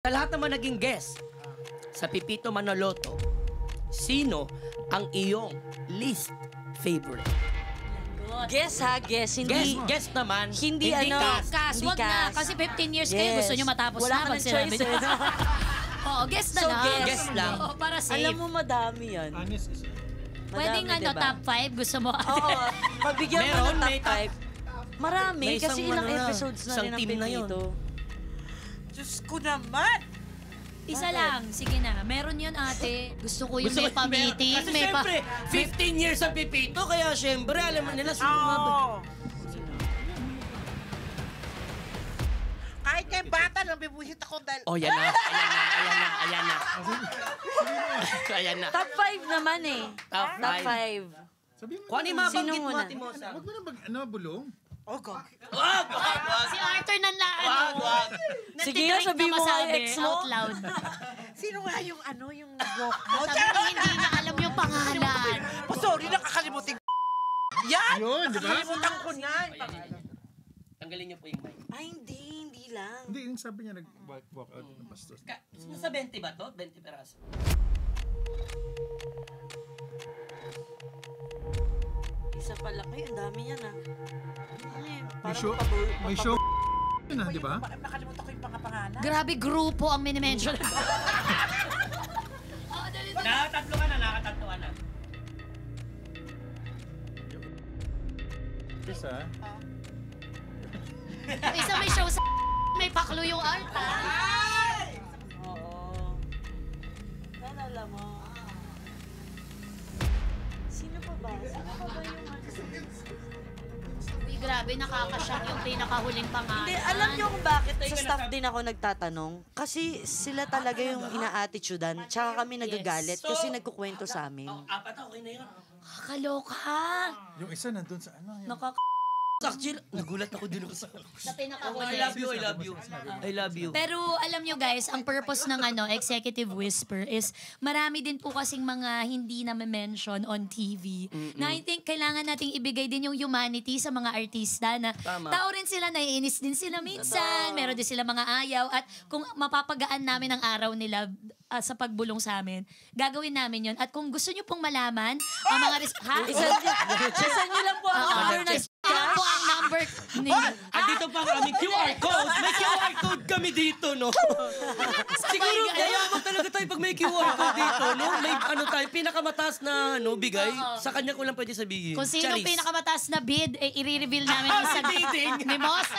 Sa lahat naman naging guest sa Pipito Manaloto, sino ang iyong least favorite? Guess ha, guess. Hindi, Guess naman. hindi ano, cast. Cast, Hindi wag na. cast. Kasi 15 years kayo, gusto nyo matapos Wala na. ka pag ng sinabi choice. nyo. Oo, guess na So, lang. guess lang. Oo, para safe. Alam mo, madami yan. Honest is Pwedeng Madami, ano, diba? top 5, gusto mo. Oo, pabigyan mo Meron, ng may top 5. Marami, may kasi isang ilang ano na, episodes na isang rin ang team na yun. Pepito. Diyos ko naman! Isa lang, sige na. Meron yun ate. Gusto ko yung may pa-meeting. Kasi May pa... syempre, 15 years ang Pipito, kaya syempre, alam mo nila, sumabot. Kahit kay bata, nabibusit ako dahil... Oh, yan na. Ayan na. Ayan na. Top 5 naman eh. Top Top 5. 5. Sabi mo Kung ano yung na, mabanggit Sino mo, muna? Ate Mosa. wag mo na bulong. Oh, God. Wag! Si Arthur Wag, wag. Sige nga, sabihin mo nga yung ex mo. out loud. Sino nga yung ano, yung walk mo? Sabi ko, hindi na alam yung pangalan. Oh, sorry, nakakalimutin. Yan! Yun, di ba? Nakalimutan ko na. Tanggalin niyo po yung mic. Ay, hindi lang. Hindi, yung sabi niya nag-walk out ng bastos. Nasa 20 ba to? 20 peraso. Isa pala kayo, ang dami yan ah. Ano eh, May parang show, may show yun ah, di ba? Nakalimutan ko yung mga pangalan. Grabe, grupo ang minimension. Nakatatlo ka na. Isa. Isa may show sa may paklo yung art, ha? Oo. Nalala mo. Sino pa ba? Sino pa ba yung ano? Uy, grabe, nakakashock yung pinakahuling pangalan. Hindi, alam niyo kung bakit sa staff din ako nagtatanong? Kasi sila talaga yung ina-attitudean, tsaka kami nagagalit kasi nagkukwento sa amin. Apat na, okay na yun. Kakaloka. Yung isa nandun sa ano. Yung... Actually, nagulat ako din sa... Sa pinakahuli. I love you. Pero alam nyo guys, ang purpose ng Executive Whisper is marami din po kasing mga hindi na mention on TV. Na I think kailangan nating ibigay din yung humanity sa mga artista na Tama. tao rin sila, naiinis din sila minsan, meron din sila mga ayaw at kung mapapagaan namin ang araw nila sa pagbulong sa amin, gagawin namin yon. At kung gusto nyo pong malaman, ang mga... Isa niyo lang po ang number na Ano po ang number ninyo? At dito pa ang aming QR code. May QR code kami dito, no? Siguro, yayaman talaga tayo pag may QR code dito, no? May ano tayo, pinakamataas na bigay. Sa kanya ko lang pwede sabihin. Kung sino Charis. pinakamataas na bid, i-reveal namin isa ni Mosa.